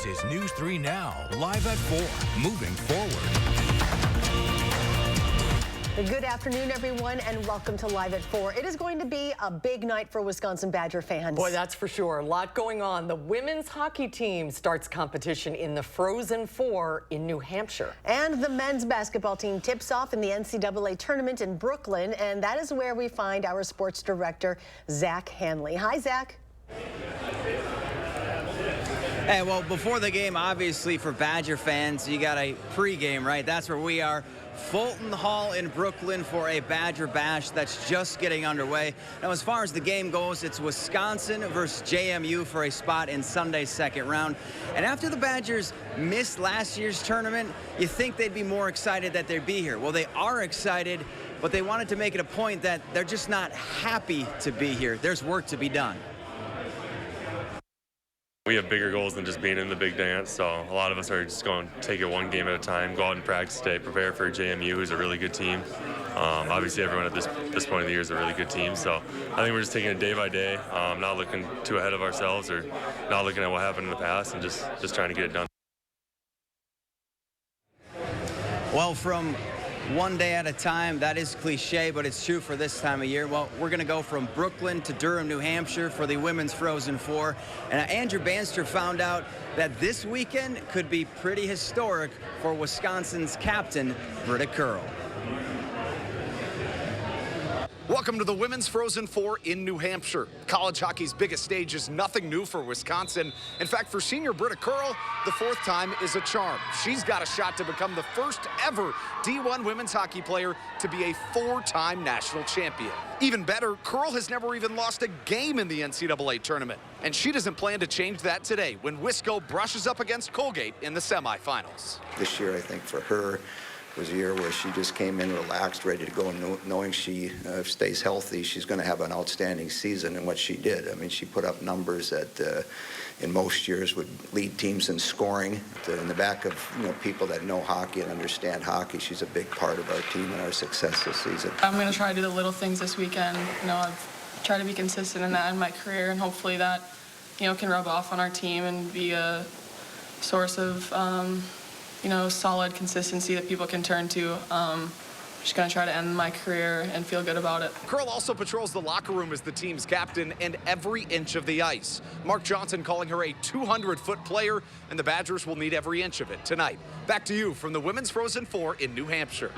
This is News 3 Now, live at 4, moving forward. Good afternoon, everyone, and welcome to Live at 4. It is going to be a big night for Wisconsin Badger fans. Boy, that's for sure. A lot going on. The women's hockey team starts competition in the Frozen Four in New Hampshire. And the men's basketball team tips off in the NCAA tournament in Brooklyn, and that is where we find our sports director, Zach Hanley. Hi, Zach. Hey, well, before the game, obviously, for Badger fans, you got a pregame, right? That's where we are. Fulton Hall in Brooklyn for a Badger Bash that's just getting underway. Now, as far as the game goes, it's Wisconsin versus JMU for a spot in Sunday's second round. And after the Badgers missed last year's tournament, you think they'd be more excited that they'd be here. Well, they are excited, but they wanted to make it a point that they're just not happy to be here. There's work to be done. We have bigger goals than just being in the big dance, so a lot of us are just going to take it one game at a time, go out and practice today, prepare for JMU, who's a really good team. Obviously, everyone at this point of the year is a really good team, so I think we're just taking it day by day, not looking too ahead of ourselves or not looking at what happened in the past and just trying to get it done. Well, from one day at a time, that is cliche, but it's true for this time of year. Well, we're going to go from Brooklyn to Durham, New Hampshire for the Women's Frozen Four. And Andrew Banster found out that this weekend could be pretty historic for Wisconsin's captain, Britta Curl. Welcome to the Women's Frozen Four in New Hampshire. College hockey's biggest stage is nothing new for Wisconsin. In fact, for senior Britta Curl, the fourth time is a charm. She's got a shot to become the first ever D1 women's hockey player to be a four-time national champion. Even better, Curl has never even lost a game in the NCAA tournament. And she doesn't plan to change that today when WISC-TV brushes up against Colgate in the semifinals. This year, I think for her, was a year where she just came in relaxed, ready to go, knowing she stays healthy, she's going to have an outstanding season. And what she did, I mean, she put up numbers that in most years would lead teams in scoring. In the back of people that know hockey and understand hockey, she's a big part of our team and our success this season. I'm going to try to do the little things this weekend. I've tried to be consistent in that in my career, and hopefully that can rub off on our team and be a source of solid consistency that people can turn to. Just going to try to end my career and feel good about it. Curl also patrols the locker room as the team's captain and every inch of the ice. Mark Johnson calling her a 200-foot player, and the Badgers will need every inch of it tonight. Back to you from the Women's Frozen Four in New Hampshire.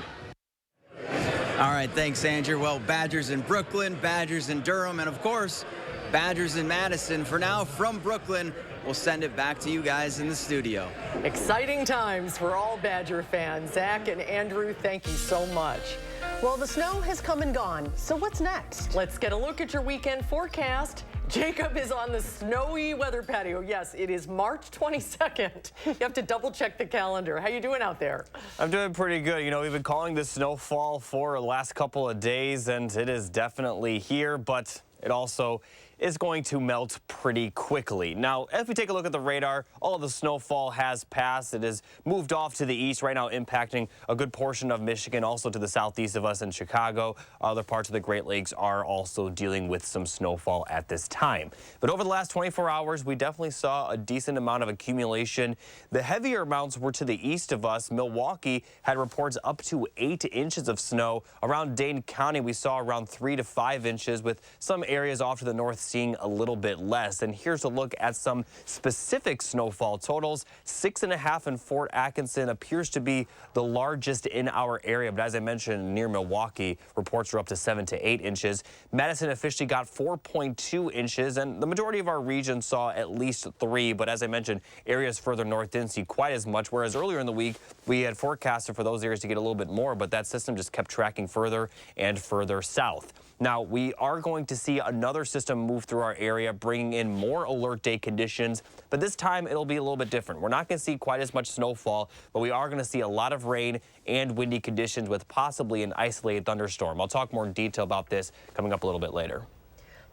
All right, thanks, Andrew. Well, Badgers in Brooklyn, Badgers in Durham, and of course, Badgers in Madison. For now, from Brooklyn, we'll send it back to you guys in the studio. Exciting times for all Badger fans. Zach and Andrew, thank you so much. Well, the snow has come and gone, so what's next? Let's get a look at your weekend forecast. Jacob is on the snowy weather patio. Yes, it is March 22nd. You have to double check the calendar. How you doing out there? I'm doing pretty good. We've been calling this snowfall for the last couple of days, and it is definitely here, but it also is going to melt pretty quickly. Now, as we take a look at the radar, all of the snowfall has passed. It has moved off to the east right now, impacting a good portion of Michigan, also to the southeast of us in Chicago. Other parts of the Great Lakes are also dealing with some snowfall at this time. But over the last 24 hours, we definitely saw a decent amount of accumulation. The heavier amounts were to the east of us. Milwaukee had reports up to 8 inches of snow. Around Dane County, we saw around 3 to 5 inches, with some areas off to the north seeing a little bit less. And here's a look at some specific snowfall totals. 6.5 in Fort Atkinson appears to be the largest in our area, but as I mentioned, near Milwaukee, reports are up to 7 to 8 inches. Madison officially got 4.2 inches, and the majority of our region saw at least 3, but as I mentioned, areas further north didn't see quite as much, whereas earlier in the week, we had forecasted for those areas to get a little bit more, but that system just kept tracking further and further south. Now, we are going to see another system move through our area, bringing in more alert day conditions, but this time it'll be a little bit different. We're not going to see quite as much snowfall, but we are going to see a lot of rain and windy conditions with possibly an isolated thunderstorm. I'll talk more in detail about this coming up a little bit later.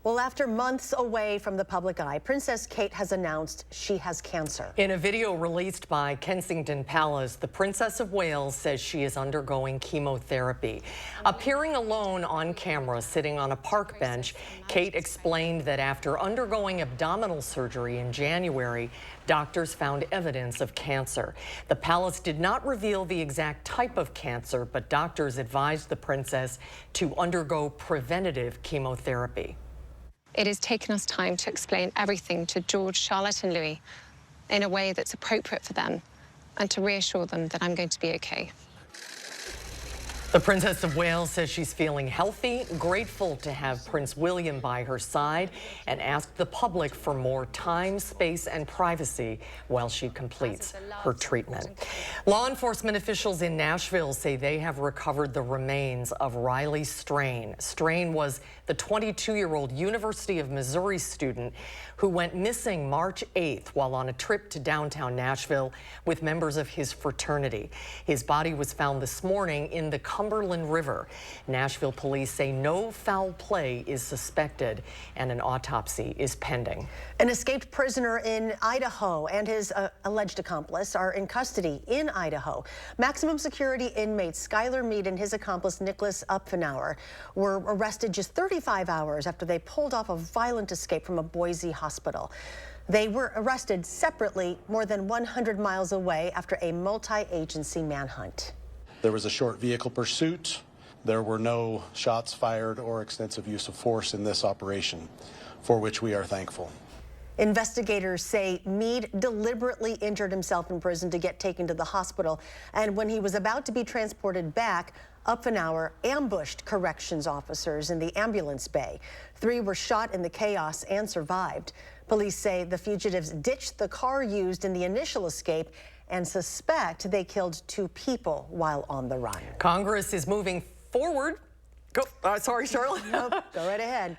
Well, after months away from the public eye, Princess Kate has announced she has cancer. In a video released by Kensington Palace, the Princess of Wales says she is undergoing chemotherapy. Appearing alone on camera, sitting on a park bench, Kate explained that after undergoing abdominal surgery in January, doctors found evidence of cancer. The palace did not reveal the exact type of cancer, but doctors advised the princess to undergo preventative chemotherapy. It has taken us time to explain everything to George, Charlotte and Louis in a way that's appropriate for them and to reassure them that I'm going to be okay. The Princess of Wales says she's feeling healthy, grateful to have Prince William by her side, and asked the public for more time, space, and privacy while she completes her treatment. Law enforcement officials in Nashville say they have recovered the remains of Riley Strain. Strain was the 22-year-old University of Missouri student who went missing March 8th while on a trip to downtown Nashville with members of his fraternity. His body was found this morning in the Cumberland River. Nashville police say no foul play is suspected and an autopsy is pending. An escaped prisoner in Idaho and his alleged accomplice are in custody in Idaho. Maximum security inmate Skylar Mead and his accomplice Nicholas Upfenauer were arrested just 35 hours after they pulled off a violent escape from a Boise hospital. They were arrested separately more than 100 miles away after a multi-agency manhunt. There was a short vehicle pursuit. There were no shots fired or extensive use of force in this operation, for which we are thankful. Investigators say Mead deliberately injured himself in prison to get taken to the hospital, and when he was about to be transported back, Upfenauer ambushed corrections officers in the ambulance bay. 3 were shot in the chaos and survived. Police say the fugitives ditched the car used in the initial escape and suspect they killed 2 people while on the run. Congress is moving forward. Sorry, Charlotte. Nope, go right ahead.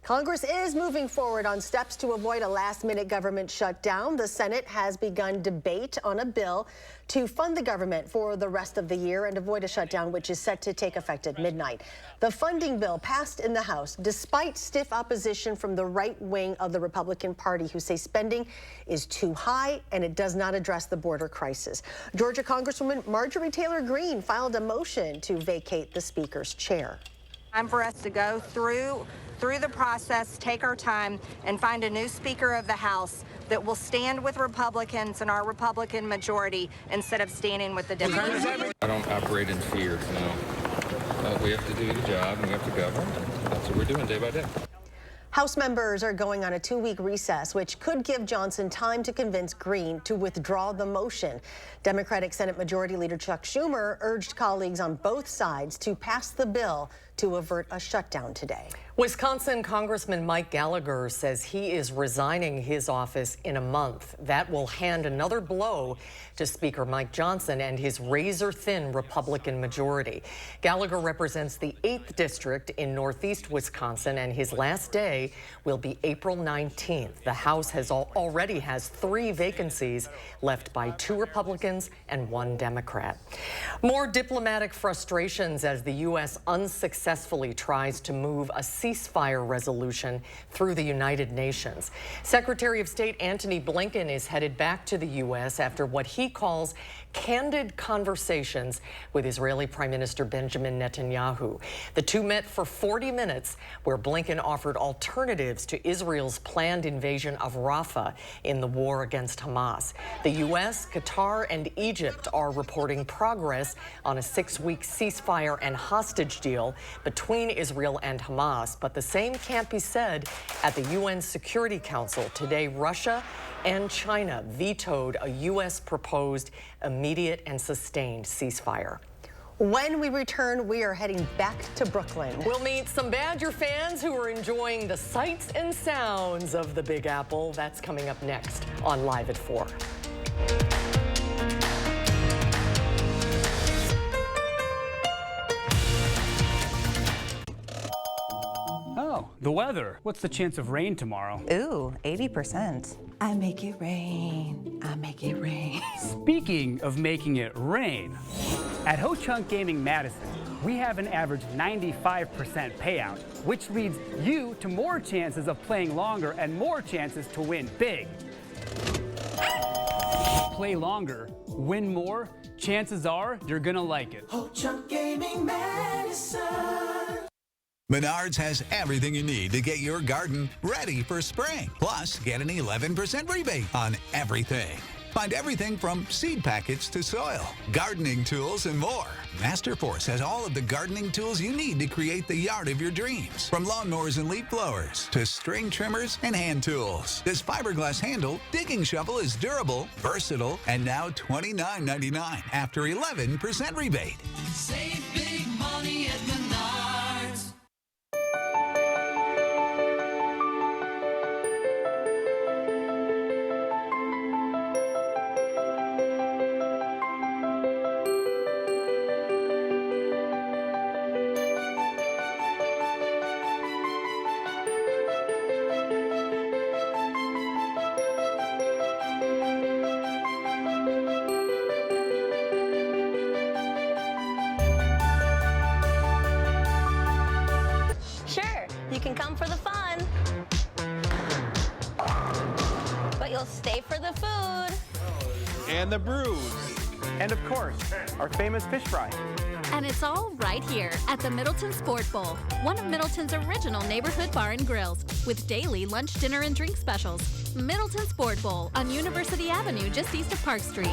Congress is moving forward on steps to avoid a last-minute government shutdown. The Senate has begun debate on a bill to fund the government for the rest of the year and avoid a shutdown, which is set to take effect at midnight. The funding bill passed in the House despite stiff opposition from the right wing of the Republican Party, who say spending is too high and it does not address the border crisis. Georgia Congresswoman Marjorie Taylor Greene filed a motion to vacate the Speaker's chair. Time for us to go through the process, take our time, and find a new Speaker of the House that will stand with Republicans and our Republican majority instead of standing with the Democrats. I don't operate in fear, no. We have to do the job, and we have to govern, and that's what we're doing day by day. House members are going on a 2-week recess, which could give Johnson time to convince Greene to withdraw the motion. Democratic Senate Majority Leader Chuck Schumer urged colleagues on both sides to pass the bill to avert a shutdown today. Wisconsin Congressman Mike Gallagher says he is resigning his office in a month. That will hand another blow to Speaker Mike Johnson and his razor-thin Republican majority. Gallagher represents the 8th district in northeast Wisconsin, and his last day will be April 19th. The House already has 3 vacancies left by 2 Republicans and 1 Democrat. More diplomatic frustrations as the U.S. unsuccessfully tries to move a ceasefire resolution through the United Nations. Secretary of State Antony Blinken is headed back to the U.S. after what he calls candid conversations with Israeli Prime Minister Benjamin Netanyahu. The two met for 40 minutes, where Blinken offered alternatives to Israel's planned invasion of Rafah in the war against Hamas. The U.S., Qatar, and Egypt are reporting progress on a 6-week ceasefire and hostage deal between Israel and Hamas, but the same can't be said at the UN Security Council. Today, Russia and China vetoed a U.S. proposed immediate and sustained ceasefire. When we return, we are heading back to Brooklyn. We'll meet some Badger fans who are enjoying the sights and sounds of the Big Apple. That's coming up next on Live at 4. Oh, the weather. What's the chance of rain tomorrow? Ooh, 80%. I make it rain. I make it rain. Speaking of making it rain, at Ho Chunk Gaming Madison, we have an average 95% payout, which leads you to more chances of playing longer and more chances to win big. Play longer, win more, chances are you're gonna like it. Ho-Chunk Gaming Madison. Menards has everything you need to get your garden ready for spring. Plus, get an 11% rebate on everything. Find everything from seed packets to soil, gardening tools, and more. Masterforce has all of the gardening tools you need to create the yard of your dreams. From lawnmowers and leaf blowers to string trimmers and hand tools. This fiberglass handle digging shovel is durable, versatile, and now $29.99 after 11% rebate. Save big money at Menards. You can come for the fun, but you'll stay for the food. And the brews. And of course, our famous fish fry. And it's all right here at the Middleton Sport Bowl, one of Middleton's original neighborhood bar and grills, with daily lunch, dinner, and drink specials. Middleton Sport Bowl on University Avenue, just east of Park Street.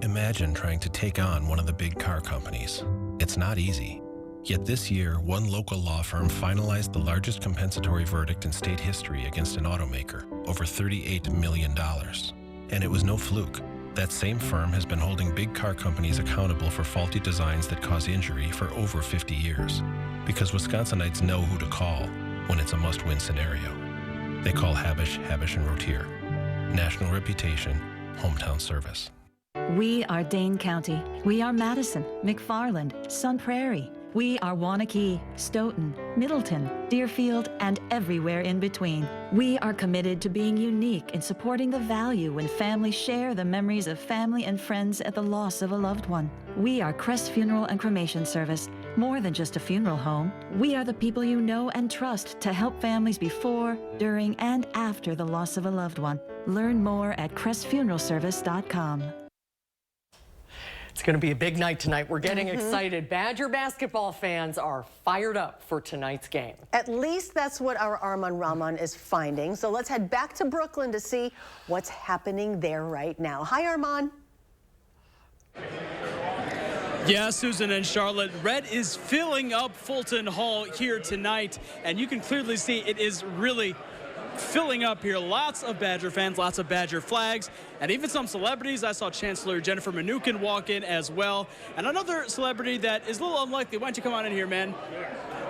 Imagine trying to take on one of the big car companies. It's not easy. Yet this year, one local law firm finalized the largest compensatory verdict in state history against an automaker, over $38 million. And it was no fluke. That same firm has been holding big car companies accountable for faulty designs that cause injury for over 50 years. Because Wisconsinites know who to call when it's a must-win scenario. They call Habish, Habish & Rotier. National reputation, hometown service. We are Dane County. We are Madison, McFarland, Sun Prairie. We are Waunakee, Stoughton, Middleton, Deerfield, and everywhere in between. We are committed to being unique in supporting the value when families share the memories of family and friends at the loss of a loved one. We are Crest Funeral and Cremation Service. More than just a funeral home, we are the people you know and trust to help families before, during, and after the loss of a loved one. Learn more at crestfuneralservice.com. It's going to be a big night tonight. We're getting excited. Badger basketball fans are fired up for tonight's game. At least that's what our Arman Rahman is finding. So let's head back to Brooklyn to see what's happening there right now. Hi, Arman. Yeah, Susan and Charlotte, red is filling up Fulton Hall here tonight, and you can clearly see it is really filling up here. Lots of Badger fans, lots of Badger flags, and even some celebrities. I saw Chancellor Jennifer Mnuchin walk in as well, and another celebrity that is a little unlikely. Why don't you come on in here, man?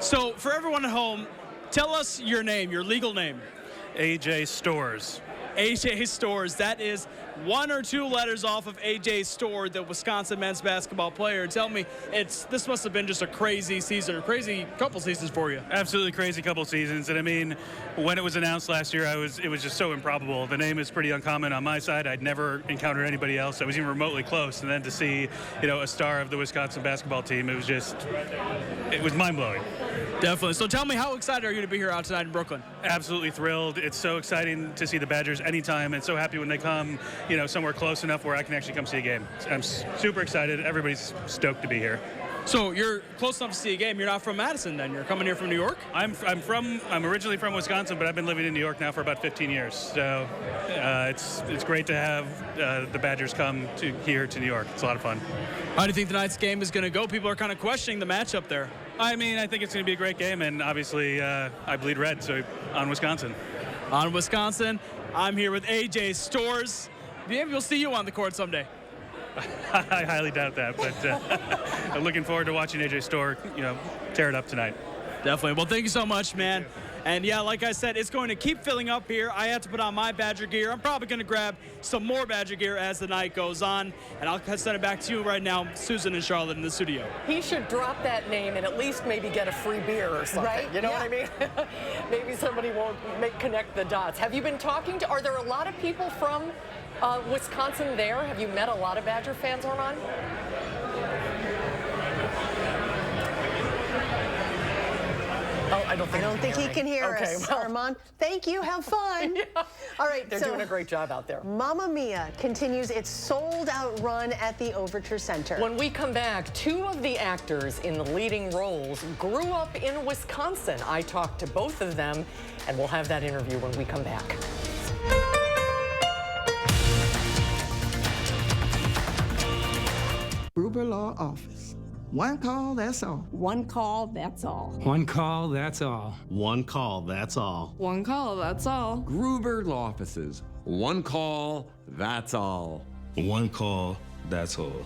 So for everyone at home, tell us your name, your legal name. AJ Stores. AJ Stores. That is one or two letters off of AJ Store, the Wisconsin men's basketball player. Tell me, this must have been just a crazy season, or crazy couple seasons for you. Absolutely crazy couple seasons. And I mean, when it was announced last year, it was just so improbable. The name is pretty uncommon on my side. I'd never encountered anybody else that was even remotely close. And then to see, a star of the Wisconsin basketball team, it was mind-blowing. Definitely. So tell me, how excited are you to be here out tonight in Brooklyn? Absolutely thrilled. It's so exciting to see the Badgers anytime, and so happy when they come, somewhere close enough where I can actually come see a game. I'm super excited. Everybody's stoked to be here. So you're close enough to see a game. You're not from Madison then. You're coming here from New York? I'm originally from Wisconsin, but I've been living in New York now for about 15 years. So it's great to have the Badgers come here to New York. It's a lot of fun. How do you think tonight's game is going to go? People are kind of questioning the matchup there. I mean, I think it's going to be a great game, and obviously I bleed red, so on Wisconsin. On Wisconsin, I'm here with AJ Stores. Maybe we'll see you on the court someday. I highly doubt that, but I'm looking forward to watching AJ Store, tear it up tonight. Definitely. Well, thank you so much, man. And yeah, like I said, it's going to keep filling up here. I have to put on my Badger gear. I'm probably going to grab some more Badger gear as the night goes on. And I'll send it back to you right now, Susan and Charlotte in the studio. He should drop that name and at least maybe get a free beer or something. Right? You know what I mean? Maybe somebody won't connect the dots. Have you been talking to, are there a lot of people from Wisconsin there? Have you met a lot of Badger fans, Armand? Oh, I don't think he can hear us. Well. Armand, thank you. Have fun. Yeah. All right. They're doing a great job out there. Mamma Mia continues its sold-out run at the Overture Center. When we come back, two of the actors in the leading roles grew up in Wisconsin. I talked to both of them, and we'll have that interview when we come back. Gruber Law Office. One call, that's all. One call, that's all. One call, that's all. One call, that's all. One call, that's all. Gruber Law Offices. One call, that's all. One call, that's all.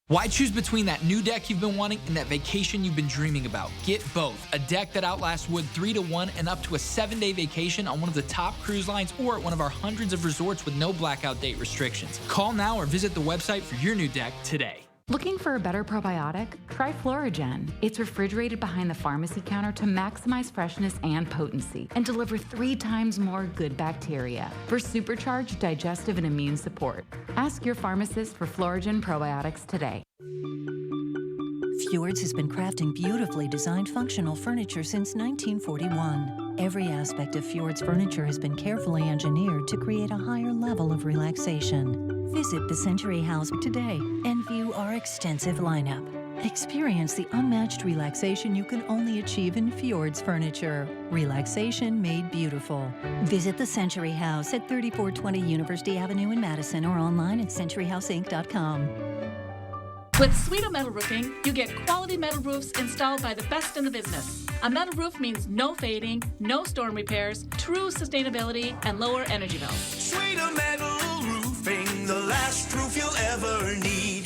Why choose between that new deck you've been wanting and that vacation you've been dreaming about? Get both. A deck that outlasts wood 3-to-1 and up to a 7-day vacation on one of the top cruise lines or at one of our hundreds of resorts with no blackout date restrictions. Call now or visit the website for your new deck today. Looking for a better probiotic? Try Florigen. It's refrigerated behind the pharmacy counter to maximize freshness and potency and deliver 3 times more good bacteria for supercharged digestive and immune support. Ask your pharmacist for Florigen probiotics today. Fjords has been crafting beautifully designed functional furniture since 1941. Every aspect of Fjords furniture has been carefully engineered to create a higher level of relaxation. Visit the Century House today and view our extensive lineup. Experience the unmatched relaxation you can only achieve in Fjords furniture. Relaxation made beautiful. Visit the Century House at 3420 University Avenue in Madison or online at centuryhouseinc.com. With Sweeto Metal Roofing, you get quality metal roofs installed by the best in the business. A metal roof means no fading, no storm repairs, true sustainability, and lower energy bills. Sweeto Metal Roofing, the last roof you'll ever need.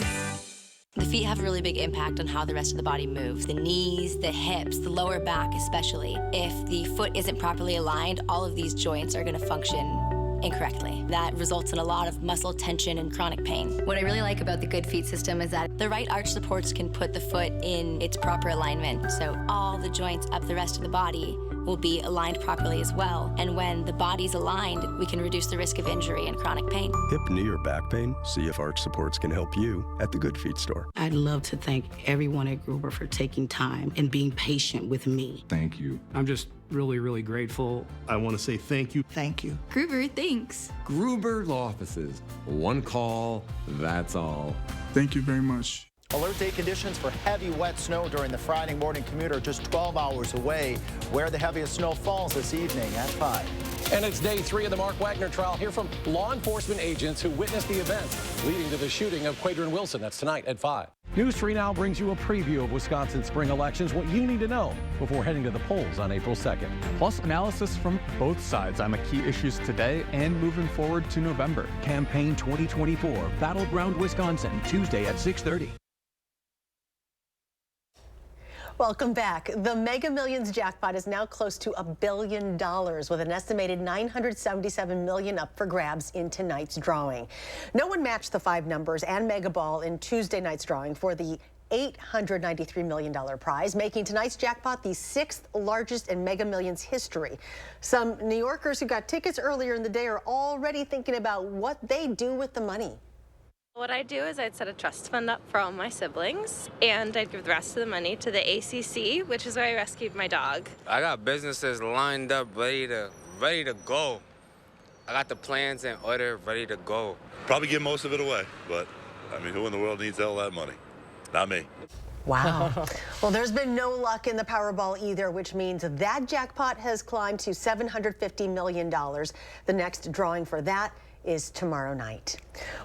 The feet have a really big impact on how the rest of the body moves. The knees, the hips, the lower back especially. If the foot isn't properly aligned, all of these joints are going to function incorrectly. That results in a lot of muscle tension and chronic pain. What I really like about the Good Feet system is that the right arch supports can put the foot in its proper alignment, so all the joints up the rest of the body will be aligned properly as well. And when the body's aligned, we can reduce the risk of injury and chronic pain. Hip, knee, or back pain? See if Arch Supports can help you at the Good Feet store. I'd love to thank everyone at Gruber for taking time and being patient with me. Thank you. I'm just really, really grateful. I want to say thank you. Thank you. Gruber, thanks. Gruber Law Offices. One call, that's all. Thank you very much. Alert day conditions for heavy wet snow during the Friday morning commute are just 12 hours away. Where the heaviest snow falls this evening at 5. And it's day 3 of the Mark Wagner trial. Hear from law enforcement agents who witnessed the event leading to the shooting of Quadrin Wilson. That's tonight at 5. News 3 Now brings you a preview of Wisconsin spring elections, what you need to know before heading to the polls on April 2nd. Plus analysis from both sides on the key issues today and moving forward to November. Campaign 2024, Battleground Wisconsin, Tuesday at 6:30. Welcome back. The Mega Millions jackpot is now close to $1 billion with an estimated $977 million up for grabs in tonight's drawing. No one matched the 5 numbers and Mega Ball in Tuesday night's drawing for the $893 million prize, making tonight's jackpot the 6th largest in Mega Millions history. Some New Yorkers who got tickets earlier in the day are already thinking about what they do with the money. What I'd do is I'd set a trust fund up for all my siblings, and I'd give the rest of the money to the ACC, which is where I rescued my dog. I got businesses lined up, ready to go. I got the plans in order, ready to go. Probably give most of it away, but I mean, who in the world needs all that money? Not me. Wow. Well, there's been no luck in the Powerball either, which means that jackpot has climbed to $750 million. The next drawing for that is tomorrow night.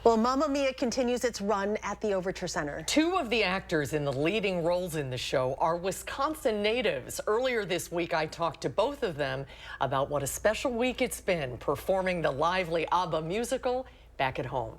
Well, Mamma Mia continues its run at the Overture Center. Two of the actors in the leading roles in the show are Wisconsin natives. Earlier this week, I talked to both of them about what a special week it's been performing the lively ABBA musical back at home.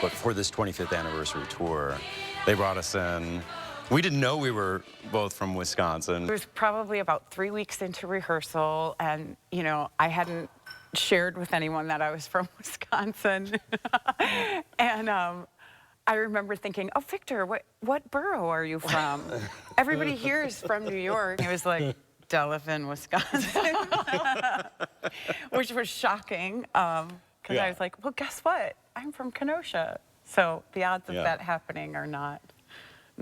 but for this 25th anniversary tour, they brought us in. We didn't know we were both from Wisconsin. It was probably about 3 weeks into rehearsal, and, you know, I hadn't shared with anyone that I was from Wisconsin. And I remember thinking, oh, Victor, what borough are you from? Everybody here is from New York. It was like, Delavan, Wisconsin, which was shocking, because I was like, well, guess what? I'm from Kenosha. So the odds of that happening are not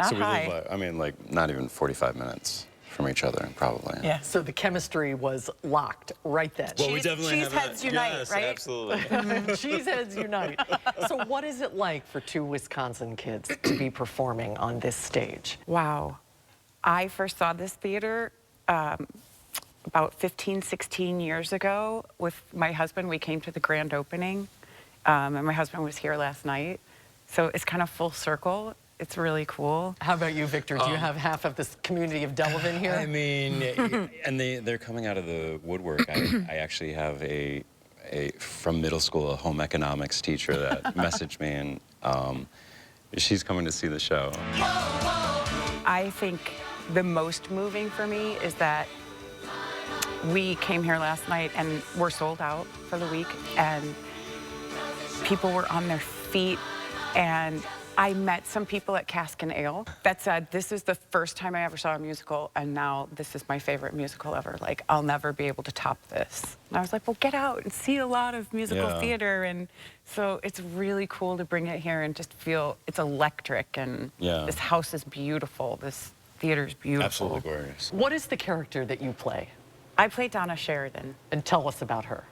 so high. We live, I mean, like, not even 45 minutes from each other, probably. Yeah. So the chemistry was locked right then. Well, we definitely have Cheeseheads unite, yes, right? Absolutely. Cheeseheads unite. So what is it like for two Wisconsin kids to be performing on this stage? Wow. I first saw this theater about 15, 16 years ago with my husband. We came to the grand opening, and my husband was here last night. So it's kind of full circle. It's really cool. How about you, Victor? Do you have half of this community of Delavan here? I mean, and they're coming out of the woodwork. I actually have from middle school, a home economics teacher that messaged me, and she's coming to see the show. I think the most moving for me is that we came here last night and we're sold out for the week, and people were on their feet, and I met some people at Cask and Ale that said, this is the first time I ever saw a musical, and now this is my favorite musical ever. Like, I'll never be able to top this. And I was like, well, get out and see a lot of musical theater. And so it's really cool to bring it here and just feel it's electric, and this house is beautiful. This theater is beautiful. Absolutely gorgeous. What is the character that you play? I play Donna Sheridan. And tell us about her.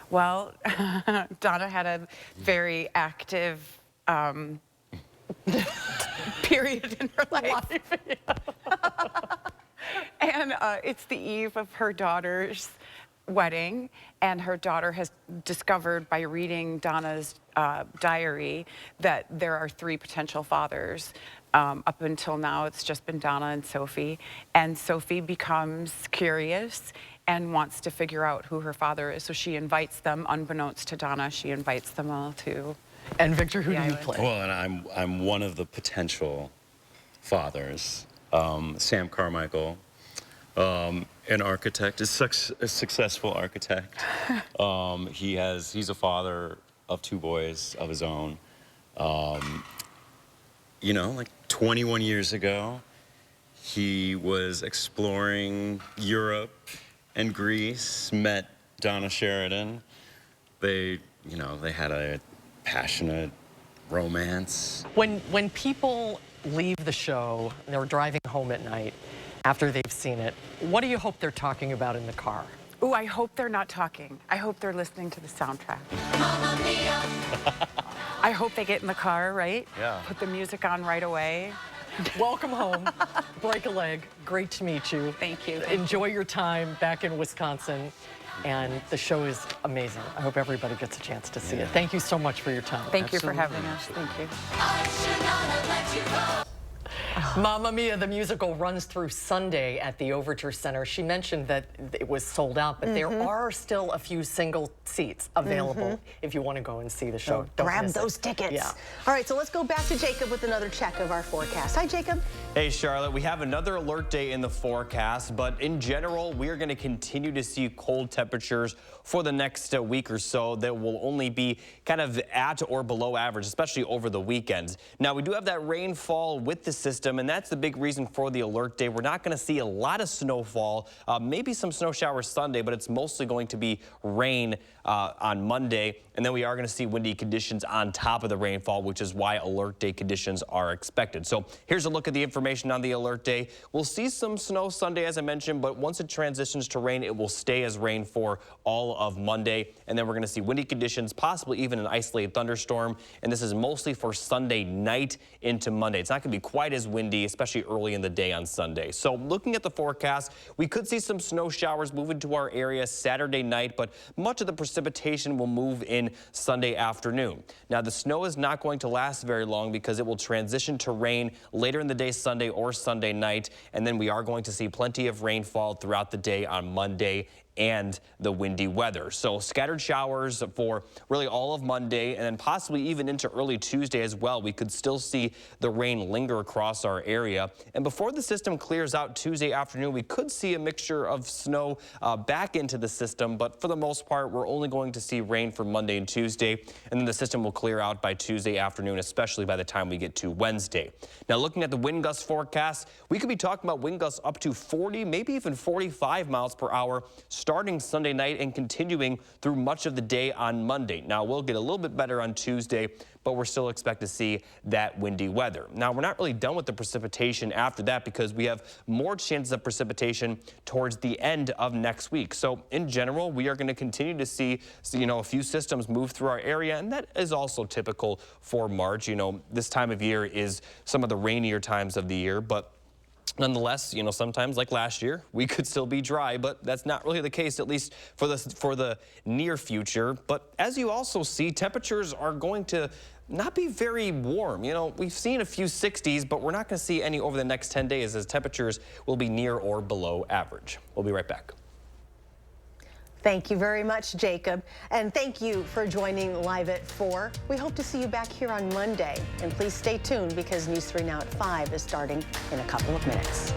Well, Donna had a very active period in her life. And it's the eve of her daughter's wedding, and her daughter has discovered by reading Donna's diary that there are 3 potential fathers. Up until now, it's just been Donna and Sophie. And Sophie becomes curious and wants to figure out who her father is. So she invites them, unbeknownst to Donna, she invites them all to. And Victor, who do you play? Well, and I'm one of the potential fathers. Sam Carmichael, an architect, a successful architect. He's a father of 2 boys of his own. You know, like 21 years ago, he was exploring Europe and Greece, met Donna Sheridan. They had a passionate romance. When people leave the show and they're driving home at night after they've seen it, what do you hope they're talking about in the car? Ooh, I hope they're not talking. I hope they're listening to the soundtrack. Mamma Mia. I hope they get in the car, right? Yeah. Put the music on right away. Welcome home. Break a leg. Great to meet you. Thank you. Enjoy your time back in Wisconsin. And the show is amazing. I hope everybody gets a chance to see it. Thank you so much for your time. Thank you for having us. Thank you. I should not have let you go. Mamma Mia, the musical, runs through Sunday at the Overture Center. She mentioned that it was sold out, but there are still a few single seats available if you want to go and see the show. Don't grab miss those it. tickets. Yeah. All right, so let's go back to Jacob with another check of our forecast. Hi, Jacob. Hey, Charlotte. We have another alert day in the forecast, but in general, we are going to continue to see cold temperatures for the next week or so that will only be kind of at or below average, especially over the weekends. Now, we do have that rainfall with the system, and that's the big reason for the alert day. We're not going to see a lot of snowfall, maybe some snow showers Sunday, but it's mostly going to be rain on Monday. And then we are going to see windy conditions on top of the rainfall, which is why alert day conditions are expected. So here's a look at the information on the alert day. We'll see some snow Sunday, as I mentioned, but once it transitions to rain, it will stay as rain for all of Monday. And then we're going to see windy conditions, possibly even an isolated thunderstorm. And this is mostly for Sunday night into Monday. It's not going to be quite as windy, especially early in the day on Sunday. So looking at the forecast, we could see some snow showers move into our area Saturday night, but much of the precipitation will move in Sunday afternoon. Now, the snow is not going to last very long because it will transition to rain later in the day Sunday or Sunday night, and then we are going to see plenty of rainfall throughout the day on Monday and the windy weather. So scattered showers for really all of Monday and then possibly even into early Tuesday as well. We could still see the rain linger across our area. And before the system clears out Tuesday afternoon, we could see a mixture of snow back into the system. But for the most part, we're only going to see rain for Monday and Tuesday. And then the system will clear out by Tuesday afternoon, especially by the time we get to Wednesday. Now, looking at the wind gust forecast, we could be talking about wind gusts up to 40, maybe even 45 miles per hour starting Sunday night and continuing through much of the day on Monday. Now, we'll get a little bit better on Tuesday, but we're still expect to see that windy weather. Now, we're not really done with the precipitation after that because we have more chances of precipitation towards the end of next week. So in general, we are going to continue to see, a few systems move through our area, and that is also typical for March. This time of year is some of the rainier times of the year, but nonetheless, sometimes like last year, we could still be dry, but that's not really the case, at least for the near future. But as you also see, temperatures are going to not be very warm. We've seen a few 60s, but we're not going to see any over the next 10 days as temperatures will be near or below average. We'll be right back. Thank you very much, Jacob. And thank you for joining Live at 4. We hope to see you back here on Monday. And please stay tuned because News 3 Now at 5 is starting in a couple of minutes.